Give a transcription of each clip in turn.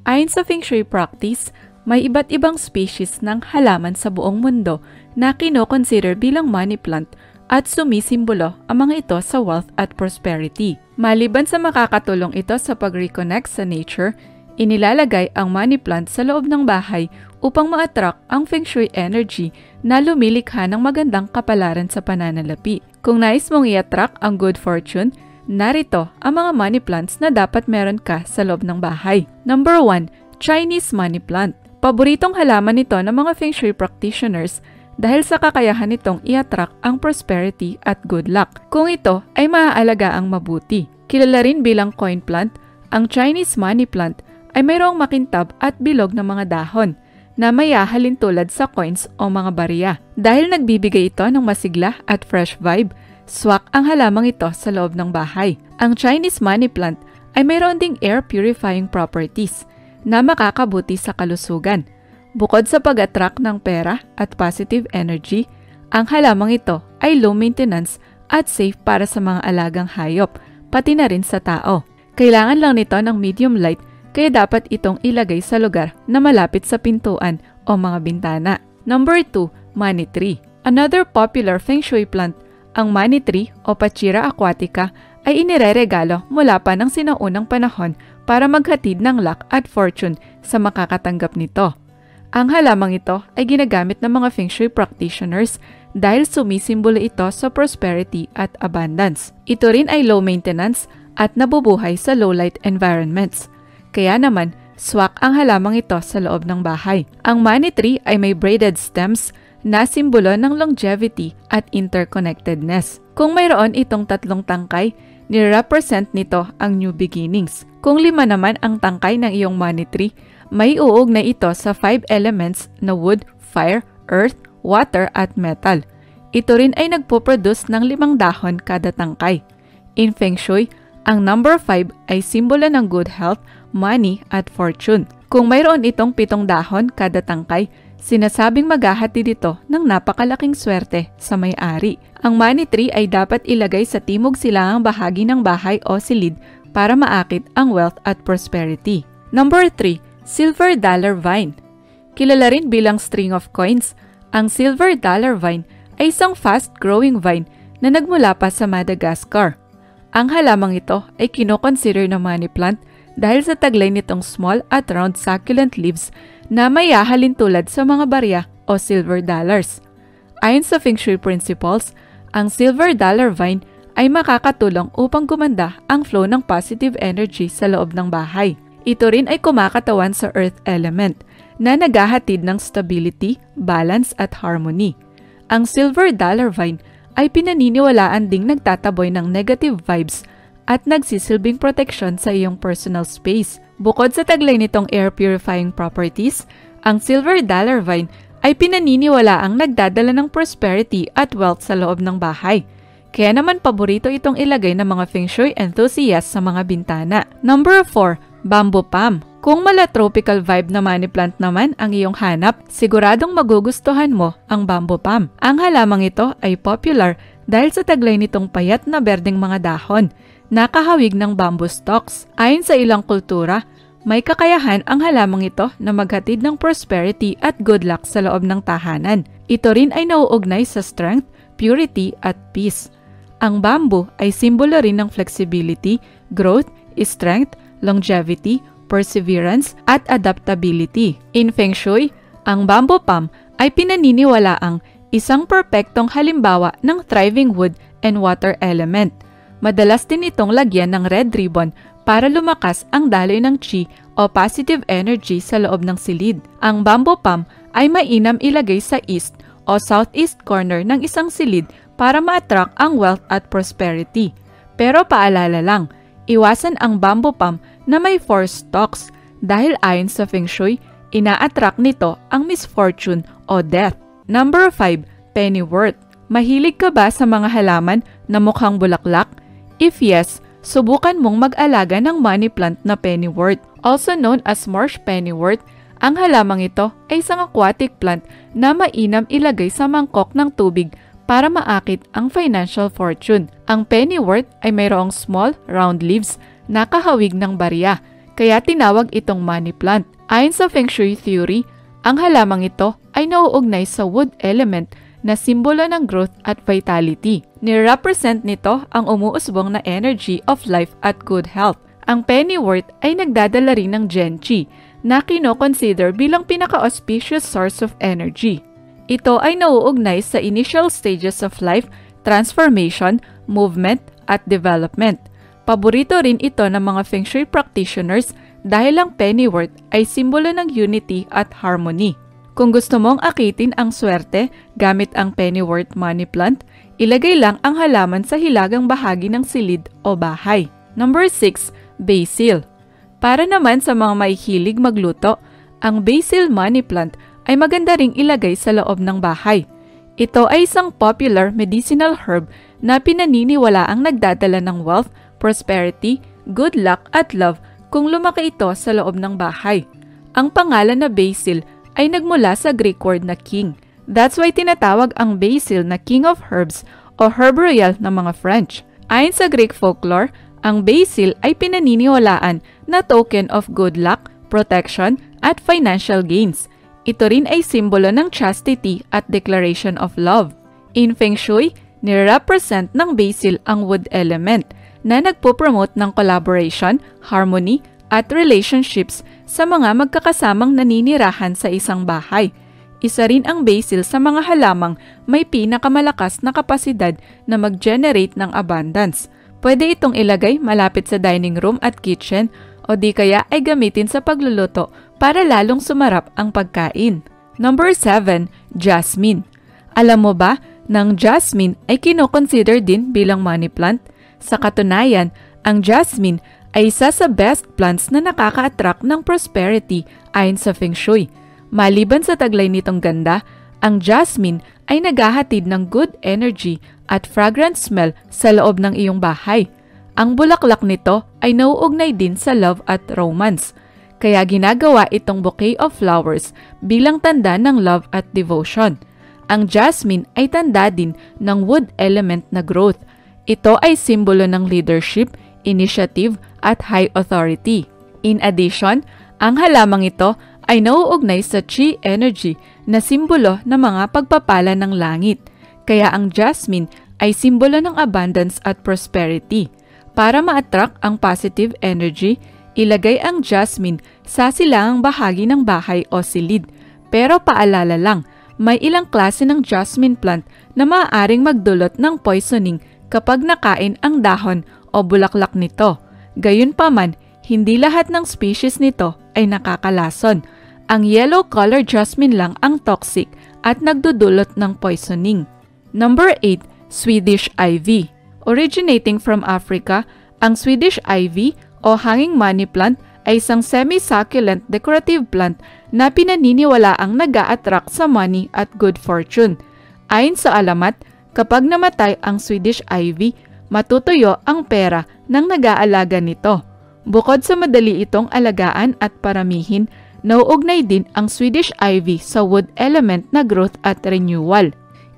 Ayon sa Feng Shui practice, may iba't ibang species ng halaman sa buong mundo na kino-consider bilang money plant at sumisimbolo ang mga ito sa wealth at prosperity. Maliban sa makakatulong ito sa pag-reconnect sa nature, inilalagay ang money plant sa loob ng bahay upang ma-attract ang Feng Shui energy na lumilikha ng magandang kapalaran sa pananalapi. Kung nais mong i-attract ang good fortune, narito ang mga money plants na dapat meron ka sa loob ng bahay. Number 1. Chinese money plant. Paboritong halaman nito ng mga Feng Shui practitioners dahil sa kakayahan nitong i-attract ang prosperity at good luck kung ito ay maaalagaan mabuti. Kilala rin bilang coin plant, ang Chinese money plant ay mayroong makintab at bilog na mga dahon na mayahalin tulad sa coins o mga barya. Dahil nagbibigay ito ng masigla at fresh vibe, swak ang halamang ito sa loob ng bahay. Ang Chinese money plant ay mayroon ding air purifying properties na makakabuti sa kalusugan. Bukod sa pag-attract ng pera at positive energy, ang halamang ito ay low maintenance at safe para sa mga alagang hayop, pati na rin sa tao. Kailangan lang nito ng medium light kaya dapat itong ilagay sa lugar na malapit sa pintuan o mga bintana. Number 2. Money tree. Another popular Feng Shui plant, ang money tree o Pachira aquatica ay inireregalo mula pa ng sinaunang panahon para maghatid ng luck at fortune sa makakatanggap nito. Ang halamang ito ay ginagamit ng mga Feng Shui practitioners dahil sumisimbolo ito sa prosperity at abundance. Ito rin ay low maintenance at nabubuhay sa low light environments. Kaya naman, swak ang halamang ito sa loob ng bahay. Ang money tree ay may braided stems na simbolo ng longevity at interconnectedness. Kung mayroon itong 3 tangkay, nire-represent nito ang new beginnings. Kung 5 naman ang tangkay ng iyong money tree, may uugnay ito sa 5 elements na wood, fire, earth, water at metal. Ito rin ay nagpo-produce ng 5 dahon kada tangkay. In Feng Shui, ang number 5 ay simbolo ng good health, money at fortune. Kung mayroon itong 7 dahon kada tangkay, sinasabing maghahatid ito ng napakalaking swerte sa may-ari. Ang money tree ay dapat ilagay sa timog silangang bahagi ng bahay o silid para maakit ang wealth at prosperity. Number 3. Silver dollar vine. Kilala rin bilang string of coins, ang silver dollar vine ay isang fast-growing vine na nagmula pa sa Madagascar. Ang halamang ito ay kino-consider na money plant dahil sa taglay nitong small at round succulent leaves na mayahalin tulad sa mga barya o silver dollars. Ayon sa Feng Shui principles, ang silver dollar vine ay makakatulong upang gumanda ang flow ng positive energy sa loob ng bahay. Ito rin ay kumakatawan sa earth element na naghahatid ng stability, balance at harmony. Ang silver dollar vine ay pinaniniwalaan ding nagtataboy ng negative vibes at nagsisilbing proteksyon sa iyong personal space. Bukod sa taglay nitong air purifying properties, ang silver dollar vine ay pinaniniwalaang nagdadala ng prosperity at wealth sa loob ng bahay. Kaya naman paborito itong ilagay ng mga Feng Shui enthusiasts sa mga bintana. Number 4. Bamboo palm. Kung mala tropical vibe na money plant naman ang iyong hanap, siguradong magugustuhan mo ang bamboo palm. Ang halamang ito ay popular dahil sa taglay nitong payat na berdeng mga dahon, nakahawig ng bamboo stalks. Ayon sa ilang kultura, may kakayahan ang halamang ito na maghatid ng prosperity at good luck sa loob ng tahanan. Ito rin ay nauugnay sa strength, purity at peace. Ang bamboo ay simbolo rin ng flexibility, growth, strength, longevity, perseverance at adaptability. In Feng Shui, ang bamboo palm ay pinaniniwalaang isang perpektong halimbawa ng thriving wood and water element. Madalas din itong lagyan ng red ribbon para lumakas ang daloy ng chi o positive energy sa loob ng silid. Ang bamboo palm ay mainam ilagay sa east o southeast corner ng isang silid para ma-attract ang wealth at prosperity. Pero paalala lang, iwasan ang bamboo palm na may 4 stalks dahil ayon sa Feng Shui, ina-attract nito ang misfortune o death. Number 5. Pennywort. Mahilig ka ba sa mga halaman na mukhang bulaklak? If yes, subukan mong mag-alaga ng money plant na pennywort. Also known as marsh pennywort, ang halamang ito ay isang aquatic plant na mainam ilagay sa mangkok ng tubig para maakit ang financial fortune. Ang pennywort ay mayroong small, round leaves na kahawig ng barya, kaya tinawag itong money plant. Ayon sa Feng Shui theory, ang halamang ito ay nauugnay sa wood element na simbolo ng growth at vitality. Ni-represent nito ang umuusbong na energy of life at good health. Ang pennywort ay nagdadala rin ng Genchi na kino-consider bilang pinaka-auspicious source of energy. Ito ay nauugnay sa initial stages of life, transformation, movement, at development. Paborito rin ito ng mga Feng Shui practitioners dahil ang pennywort ay simbolo ng unity at harmony. Kung gusto mong akitin ang swerte gamit ang pennywort money plant, ilagay lang ang halaman sa hilagang bahagi ng silid o bahay. Number 6. Basil. Para naman sa mga mahihilig magluto, ang basil money plant ay maganda ring ilagay sa loob ng bahay. Ito ay isang popular medicinal herb na pinaniniwalaang nagdadala ng wealth, prosperity, good luck at love kung lumaki ito sa loob ng bahay. Ang pangalan na basil ay nagmula sa Greek word na king. That's why tinatawag ang basil na king of herbs o herb royal ng mga French. Ayon sa Greek folklore, ang basil ay pinaniniwalaan na token of good luck, protection, at financial gains. Ito rin ay simbolo ng chastity at declaration of love. In Feng Shui, nire-represent ng basil ang wood element na nagpo-promote ng collaboration, harmony, at relationships sa mga magkakasamang naninirahan sa isang bahay. Isa rin ang basil sa mga halamang may pinakamalakas na kapasidad na mag-generate ng abundance. Pwede itong ilagay malapit sa dining room at kitchen o di kaya ay gamitin sa pagluluto para lalong sumarap ang pagkain. Number 7. Jasmine. Alam mo ba, ng jasmine ay kino-consider din bilang money plant? Sa katunayan, ang jasmine ay isa sa best plants na nakaka-attract ng prosperity ayon sa Feng Shui. Maliban sa taglay nitong ganda, ang jasmine ay naghahatid ng good energy at fragrant smell sa loob ng iyong bahay. Ang bulaklak nito ay nauugnay din sa love at romance. Kaya ginagawa itong bouquet of flowers bilang tanda ng love at devotion. Ang jasmine ay tanda din ng wood element na growth. Ito ay simbolo ng leadership, initiative, at high authority. In addition, ang halamang ito ay nauugnay sa chi energy na simbolo ng mga pagpapala ng langit. Kaya ang jasmine ay simbolo ng abundance at prosperity. Para ma-attract ang positive energy, ilagay ang jasmine sa silangang bahagi ng bahay o silid. Pero paalala lang, may ilang klase ng jasmine plant na maaaring magdulot ng poisoning kapag nakain ang dahon o bulaklak nito. Gayunpaman, hindi lahat ng species nito ay nakakalason. Ang yellow color jasmine lang ang toxic at nagdudulot ng poisoning. Number 8. Swedish ivy. Originating from Africa, ang Swedish ivy o hanging money plant ay isang semi-succulent decorative plant na pinaniniwalaang nag-a-attract sa money at good fortune. Ayon sa alamat, kapag namatay ang Swedish ivy, matutuyo ang pera ng nag-aalaga nito. Bukod sa madali itong alagaan at paramihin, nauugnay din ang Swedish ivy sa wood element na growth at renewal.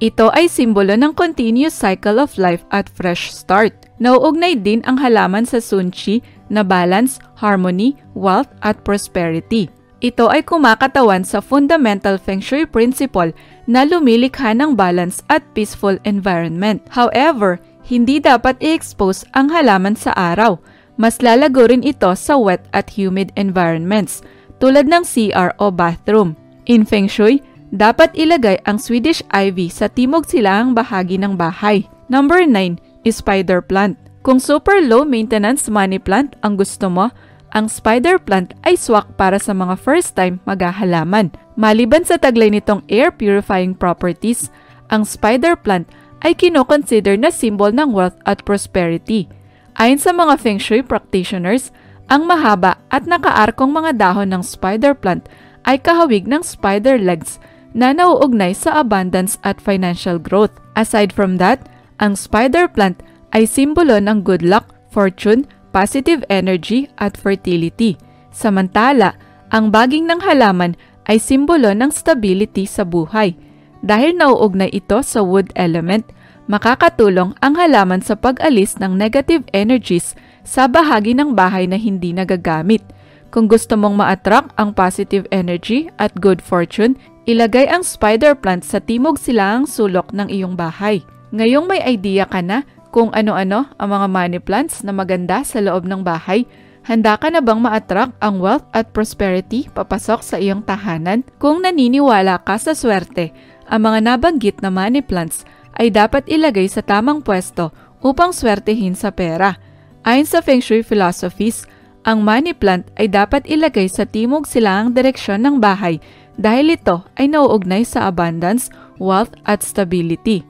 Ito ay simbolo ng continuous cycle of life at fresh start. Nauugnay din ang halaman sa Sun Chi na balance, harmony, wealth at prosperity. Ito ay kumakatawan sa fundamental Feng Shui principle na lumilikha ng balance at peaceful environment. However, hindi dapat i-expose ang halaman sa araw. Mas lalago rin ito sa wet at humid environments, tulad ng CR o bathroom. In Feng Shui, dapat ilagay ang Swedish ivy sa timog silangang bahagi ng bahay. Number 9. Spider plant. Kung super low maintenance money plant ang gusto mo, ang spider plant ay swak para sa mga first time maghahalaman. Maliban sa taglay nitong air purifying properties, ang spider plant ay kino-consider na symbol ng wealth at prosperity. Ayon sa mga Feng Shui practitioners, ang mahaba at nakaarkong mga dahon ng spider plant ay kahawig ng spider legs na nauugnay sa abundance at financial growth. Aside from that, ang spider plant ay simbolo ng good luck, fortune, positive energy at fertility. Samantala, ang baging ng halaman ay simbolo ng stability sa buhay. Dahil nauugnay ito sa wood element, makakatulong ang halaman sa pag-alis ng negative energies sa bahagi ng bahay na hindi nagagamit. Kung gusto mong ma-attract ang positive energy at good fortune, ilagay ang spider plant sa timog silangang sulok ng iyong bahay. Ngayong may idea ka na kung ano-ano ang mga money plants na maganda sa loob ng bahay, handa ka na bang ma-attract ang wealth at prosperity papasok sa iyong tahanan? Kung naniniwala ka sa swerte, ang mga nabanggit na money plants ay dapat ilagay sa tamang pwesto upang swertehin sa pera. Ayon sa Feng Shui philosophies, ang money plant ay dapat ilagay sa timog silangang direksyon ng bahay dahil ito ay nauugnay sa abundance, wealth at stability.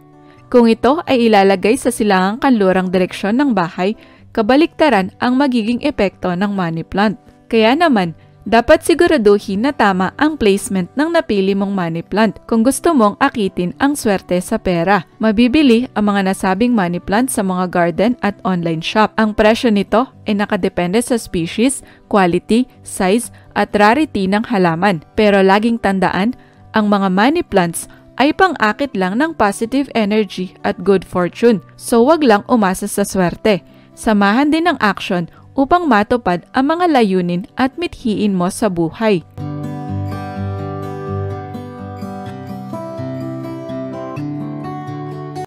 Kung ito ay ilalagay sa silangang kanlurang direksyon ng bahay, kabaliktaran ang magiging epekto ng money plant. Kaya naman, dapat siguraduhin na tama ang placement ng napili mong money plant kung gusto mong akitin ang swerte sa pera. Mabibili ang mga nasabing money plant sa mga garden at online shop. Ang presyo nito ay nakadepende sa species, quality, size at rarity ng halaman. Pero laging tandaan, ang mga money plants ay pang-akit lang ng positive energy at good fortune. So wag lang umasa sa swerte. Samahan din ng action upang matupad ang mga layunin at mithiin mo sa buhay.